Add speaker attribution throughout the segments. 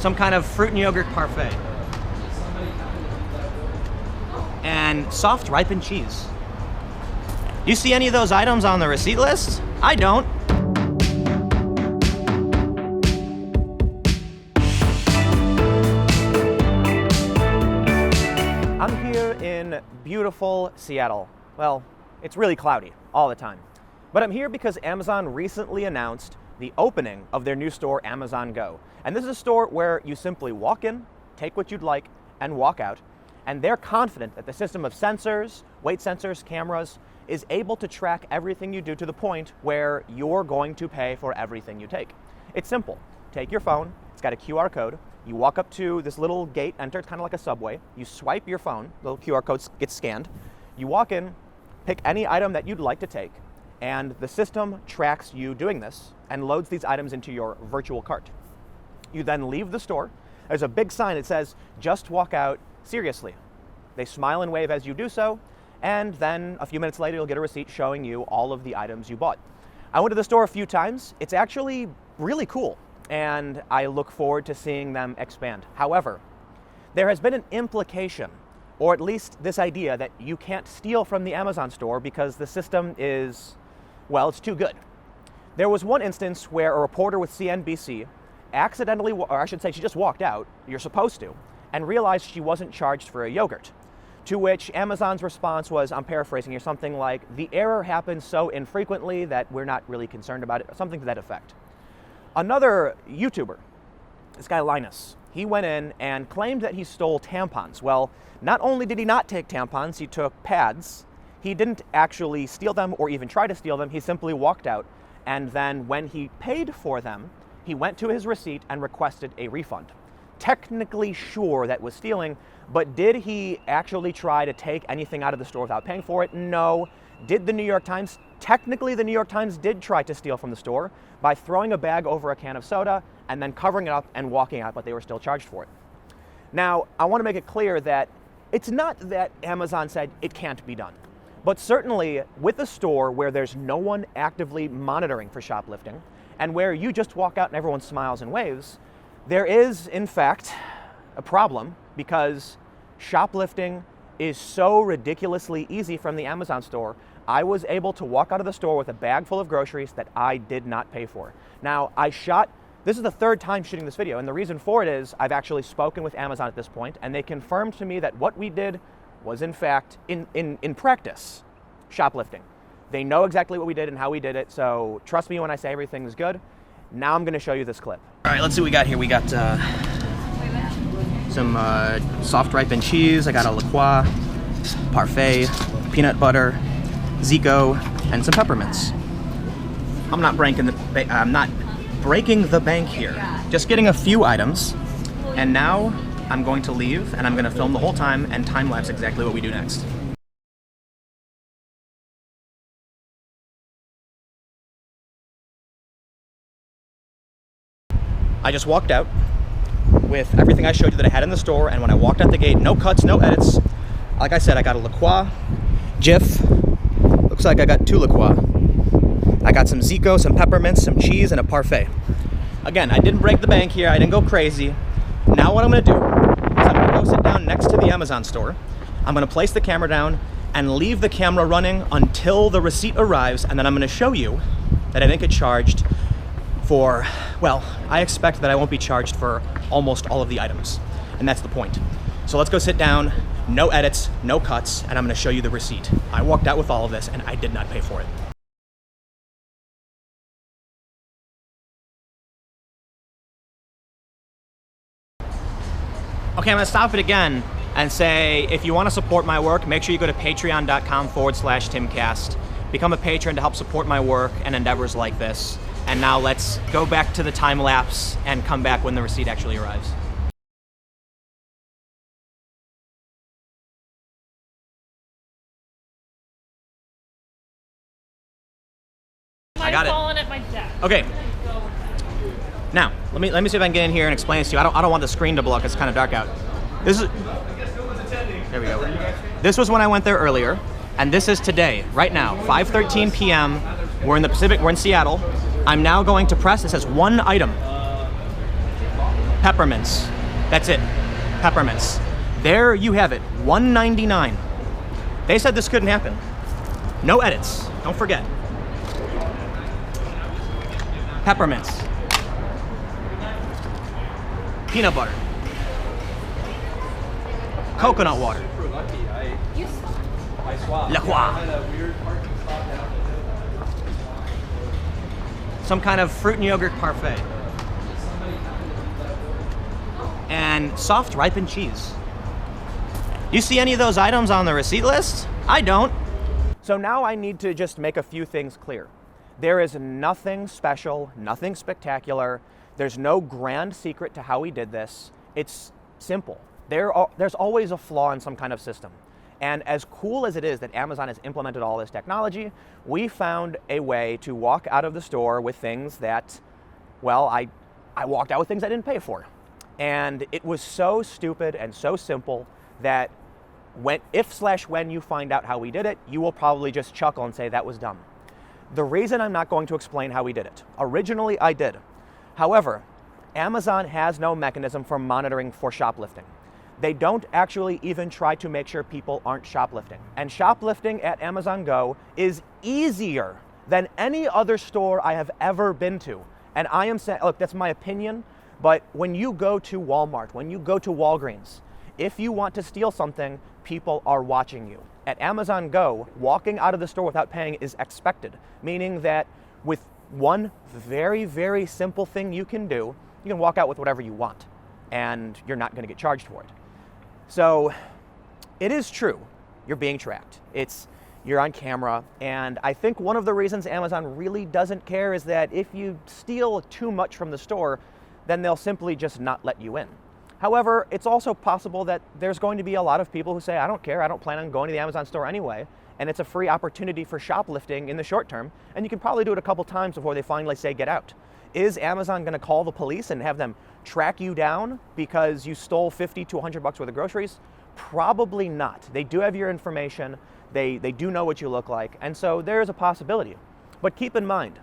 Speaker 1: some kind of fruit and yogurt parfait. And soft ripened cheese. You see any of those items on the receipt list? I don't. I'm here in beautiful Seattle. Well, it's really cloudy all the time. But I'm here because Amazon recently announced the opening of their new store, Amazon Go. And this is a store where you simply walk in, take what you'd like, and walk out. And they're confident that the system of sensors, weight sensors, cameras, is able to track everything you do to the point where you're going to pay for everything you take. It's simple. Take your phone, it's got a QR code, you walk up to this little gate, enter, it's kind of like a subway, you swipe your phone, the little QR code gets scanned, you walk in, pick any item that you'd like to take, and the system tracks you doing this and loads these items into your virtual cart. You then leave the store. There's a big sign that says, just walk out seriously. They smile and wave as you do so, and then a few minutes later you'll get a receipt showing you all of the items you bought. I went to the store a few times. It's actually really cool, and I look forward to seeing them expand. However, there has been an implication, or at least this idea, that you can't steal from the Amazon store because the system is, well, it's too good. There was one instance where a reporter with CNBC accidentally, or I should say she just walked out, you're supposed to, and realized she wasn't charged for a yogurt. To which Amazon's response was, I'm paraphrasing here, something like, the error happens so infrequently that we're not really concerned about it, something to that effect. Another YouTuber, this guy Linus, he went in and claimed that he stole tampons. Well, not only did he not take tampons, he took pads. He didn't actually steal them or even try to steal them, he simply walked out, and then when he paid for them, he went to his receipt and requested a refund. Technically sure that was stealing, but did he actually try to take anything out of the store without paying for it? No. Did the New York Times? Technically, the New York Times did try to steal from the store by throwing a bag over a can of soda and then covering it up and walking out, but they were still charged for it. Now, I want to make it clear that it's not that Amazon said it can't be done, but certainly with a store where there's no one actively monitoring for shoplifting and where you just walk out and everyone smiles and waves, there is, in fact, a problem because shoplifting is so ridiculously easy from the Amazon store. I was able to walk out of the store with a bag full of groceries that I did not pay for. Now, this is the third time shooting this video, and the reason for it is I've actually spoken with Amazon at this point, and they confirmed to me that what we did was, in fact, in practice, shoplifting. They know exactly what we did and how we did it, so trust me when I say everything's good. Now I'm going to show you this clip. All right, let's see what we got here. We got some soft ripened cheese. I got a La Croix, parfait, peanut butter, Zico, and some peppermints. I'm not breaking the bank here. Just getting a few items, and now I'm going to leave, and I'm going to film the whole time and time lapse exactly what we do next. I just walked out with everything I showed you that I had in the store, and when I walked out the gate, no cuts, no edits. Like I said, I got a La Croix, Jif, looks like I got 2 La Croix. I got some Zico, some peppermints, some cheese, and a parfait. Again, I didn't break the bank here, I didn't go crazy. Now what I'm gonna do is I'm gonna go sit down next to the Amazon store. I'm gonna place the camera down and leave the camera running until the receipt arrives, and then I'm gonna show you that I didn't get charged for, well, I expect that I won't be charged for almost all of the items, and that's the point. So let's go sit down, no edits, no cuts, and I'm gonna show you the receipt. I walked out with all of this, and I did not pay for it. Okay, I'm gonna stop it again and say, if you wanna support my work, make sure you go to patreon.com/timcast. Become a patron to help support my work and endeavors like this. And now let's go back to the time lapse and come back when the receipt actually arrives. I got it. Falling at my desk. Okay. Now, let me see if I can get in here and explain this to you. I don't want the screen to blow up. It's kind of dark out. This is. There we go. This was when I went there earlier, and this is today, right now, 5:13 p.m. We're in the Pacific. We're in Seattle. I'm now going to press. It says one item. Peppermints. That's it. Peppermints. There you have it. $1.99. They said this couldn't happen. No edits. Don't forget. Peppermints. Peanut butter. Coconut water. La Croix. Some kind of fruit and yogurt parfait. And soft ripened cheese. You see any of those items on the receipt list? I don't. So now I need to just make a few things clear. There is nothing special, nothing spectacular. There's no grand secret to how we did this. It's simple. There's always a flaw in some kind of system. And as cool as it is that Amazon has implemented all this technology, we found a way to walk out of the store with things that, well, I walked out with things I didn't pay for. And it was so stupid and so simple that when you find out how we did it, you will probably just chuckle and say that was dumb. The reason I'm not going to explain how we did it. Originally, I did. However, Amazon has no mechanism for monitoring for shoplifting. They don't actually even try to make sure people aren't shoplifting. And shoplifting at Amazon Go is easier than any other store I have ever been to. And I am saying, look, that's my opinion, but when you go to Walmart, when you go to Walgreens, if you want to steal something, people are watching you. At Amazon Go, walking out of the store without paying is expected, meaning that with one very, very simple thing you can do, you can walk out with whatever you want, and you're not going to get charged for it. So it is true, you're being tracked. You're on camera, and I think one of the reasons Amazon really doesn't care is that if you steal too much from the store, then they'll simply just not let you in. However, it's also possible that there's going to be a lot of people who say, I don't care, I don't plan on going to the Amazon store anyway, and it's a free opportunity for shoplifting in the short term, and you can probably do it a couple times before they finally say get out. Is Amazon going to call the police and have them track you down because you stole 50 to 100 bucks worth of groceries? Probably not. They do have your information, they do know what you look like, and so there's a possibility. But keep in mind,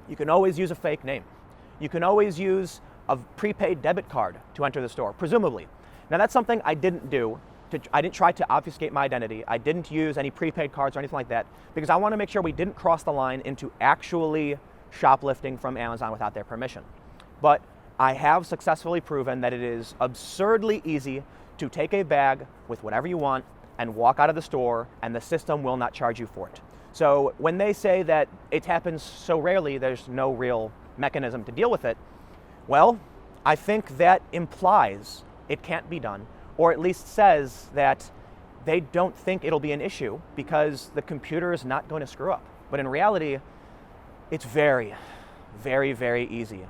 Speaker 1: you can always use a fake name. You can always use a prepaid debit card to enter the store, presumably. Now that's something I didn't do. I didn't try to obfuscate my identity. I didn't use any prepaid cards or anything like that because I want to make sure we didn't cross the line into actually shoplifting from Amazon without their permission. But I have successfully proven that it is absurdly easy to take a bag with whatever you want and walk out of the store, and the system will not charge you for it. So when they say that it happens so rarely, there's no real mechanism to deal with it, well, I think that implies it can't be done, or at least says that they don't think it'll be an issue because the computer is not going to screw up. But in reality, it's very, very, very easy.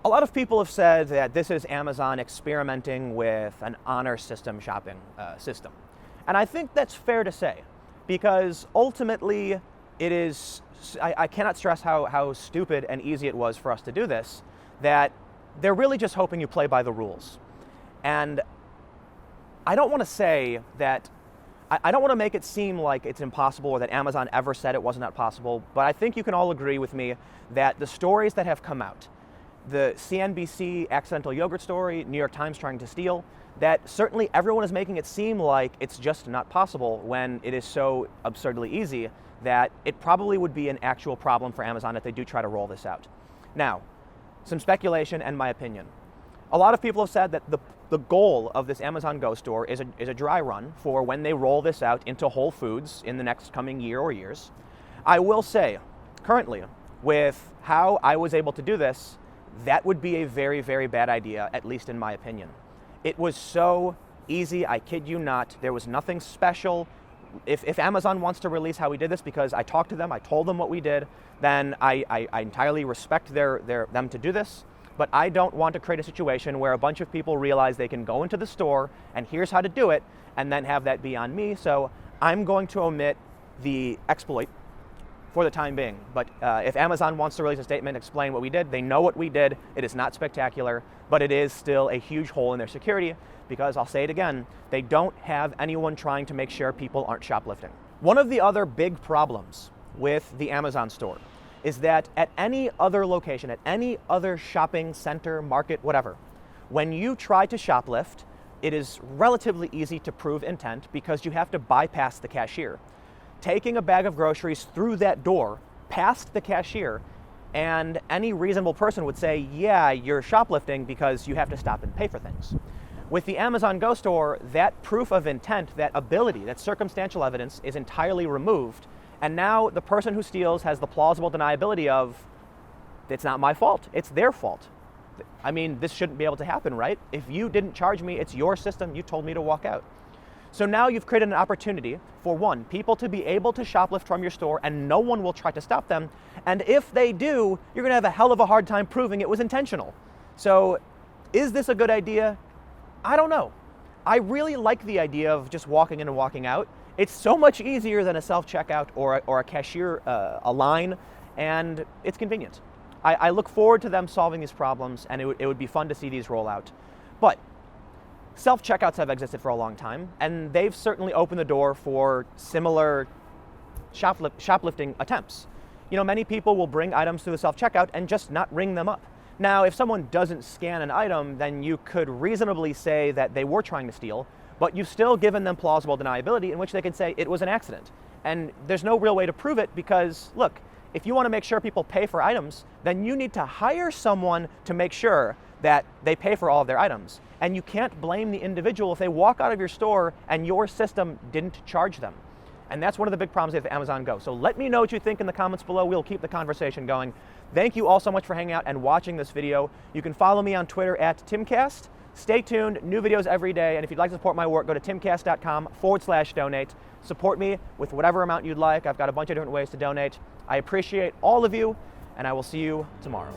Speaker 1: A lot of people have said that this is Amazon experimenting with an honor system shopping system. And I think that's fair to say, because ultimately it is, I cannot stress how stupid and easy it was for us to do this, that they're really just hoping you play by the rules. And I don't want to say that, I don't want to make it seem like it's impossible or that Amazon ever said it wasn't possible, but I think you can all agree with me that the stories that have come out, the CNBC accidental yogurt story, New York Times trying to steal, that certainly everyone is making it seem like it's just not possible when it is so absurdly easy that it probably would be an actual problem for Amazon if they do try to roll this out. Now, some speculation and my opinion. A lot of people have said that the goal of this Amazon Go store is a dry run for when they roll this out into Whole Foods in the next coming year or years. I will say, currently, with how I was able to do this, that would be a very, very bad idea, at least in my opinion. It was so easy, I kid you not. There was nothing special. If Amazon wants to release how we did this because I talked to them, I told them what we did, then I entirely respect them to do this. But I don't want to create a situation where a bunch of people realize they can go into the store and here's how to do it, and then have that be on me. So I'm going to omit the exploit for the time being. But if Amazon wants to release a statement, explain what we did, they know what we did. It is not spectacular, but it is still a huge hole in their security because, I'll say it again, they don't have anyone trying to make sure people aren't shoplifting. One of the other big problems with the Amazon store is that at any other location, at any other shopping center, market, whatever, When you try to shoplift, it is relatively easy to prove intent because you have to bypass the cashier. Taking a bag of groceries through that door, past the cashier, and any reasonable person would say, yeah, you're shoplifting because you have to stop and pay for things. With the Amazon Go store, that proof of intent, that ability, that circumstantial evidence is entirely removed, and now the person who steals has the plausible deniability of, it's not my fault, it's their fault. I mean, this shouldn't be able to happen, right? If you didn't charge me, it's your system, you told me to walk out. So now you've created an opportunity for, one, people to be able to shoplift from your store and no one will try to stop them. And if they do, you're gonna have a hell of a hard time proving it was intentional. So is this a good idea? I don't know. I really like the idea of just walking in and walking out. It's so much easier than a self-checkout or a cashier, a line, and it's convenient. I look forward to them solving these problems, and it would be fun to see these roll out. But self-checkouts have existed for a long time, and they've certainly opened the door for similar shoplifting attempts. You know, many people will bring items to the self-checkout and just not ring them up. Now, if someone doesn't scan an item, then you could reasonably say that they were trying to steal, but you've still given them plausible deniability in which they can say it was an accident. And there's no real way to prove it because, look, if you want to make sure people pay for items, then you need to hire someone to make sure that they pay for all of their items. And you can't blame the individual if they walk out of your store and your system didn't charge them. And that's one of the big problems with Amazon Go. So let me know what you think in the comments below. We'll keep the conversation going. Thank you all so much for hanging out and watching this video. You can follow me on Twitter at Timcast. Stay tuned, new videos every day. And if you'd like to support my work, go to timcast.com/donate. Support me with whatever amount you'd like. I've got a bunch of different ways to donate. I appreciate all of you, and I will see you tomorrow.